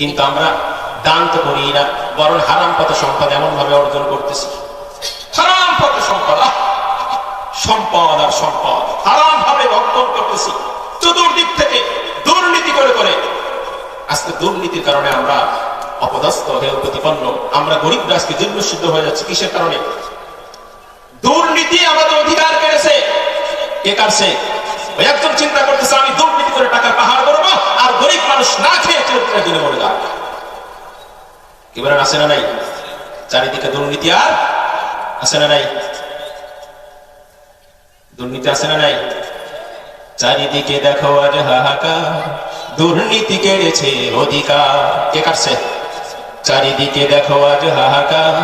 কিন্তু আমরা দান তো করি না, বরং হারাম পথে সম্পদ এমন ভাবে অর্জন করতেছি। হারাম পথে সম্পদ, সম্পদ আর সম্পদ হারাম ভাবে অর্জন করতেছি, চতুর্দিক থেকে দুর্নীতি করে করে। আজকে দুর্নীতির কারণে আমরা অপদস্থ হয়ে প্রতিপন্ন, আমরা গরিবরা আজকে জন্মসিদ্ধ হয়ে যাচ্ছে। কিসের কারণে? দুর্নীতি আমাদের অধিকার কেড়েছে। কে কাটছে? ওই একজন চিন্তা করতেছে আমি দুর্নীতি করে টাকা পাহাড় করবো, আর গরিব মানুষ না খেয়ে চিরদিনের দিনে মরে যাবে। কি বলেন, আছে না নাই? চারিদিকে দুর্নীতি আর আছে না নাই? দুর্নীতি আছে না নাই? চারিদিকে দেখো আজ হাহাকার, দুর্নীতি কেড়েছে অধিকার। কে কাটছে? চারিদিকে দেখো আজ হাহাকার,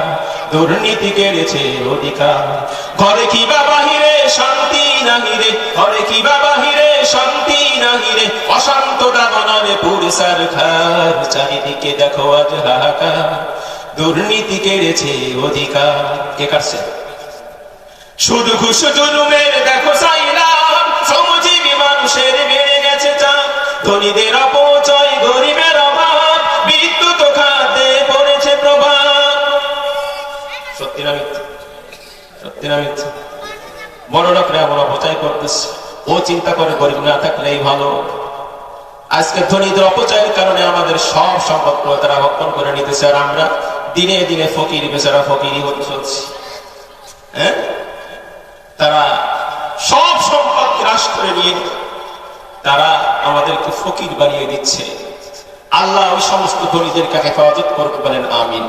দুর্নীতি কেড়েছে অধিকার। ঘরে কিবা বাহিরে শান্তি নাহিরে, ঘরে কিবা বাহিরে শান্তি নাহিরে, অশান্ত দাবনারে পুরসার খার। চারিদিকে দেখো আজ হাহাকার, দুর্নীতি কেড়েছে অধিকার। কে কাটছে? শুধু ঘুষ জুলুমের দেখো সাইলাম, শ্রমজীবী মানুষের বেড়ে গেছে চাপ। ধনীদের অপচয়, গরিবের অভাব, বিদ্যুৎ খাতে পড়েছে প্রভাব। সত্যি না মিথ্যা? সত্যি না মিথ্যা? বড় লোকরা এমন অপচয় করতেছে, ও চিন্তা করে গরিব না থাকলেই ভালো। আজকে ধনীদের অপচয়ের কারণে আমাদের সব সম্পদ তারা ভক্ষণ করে নিতেছে, আর আমরা দিনে দিনে ফকির, বেচারা ফকিরই হতে চলছি। হ্যাঁ, তারা সব সম্পদ গ্রাস করে নিয়ে তারা আমাদেরকে ফকির বানিয়ে দিচ্ছে। আল্লাহ ওই সমস্ত ধনীদেরকে হেফাজত করতে পারেন, আমিন।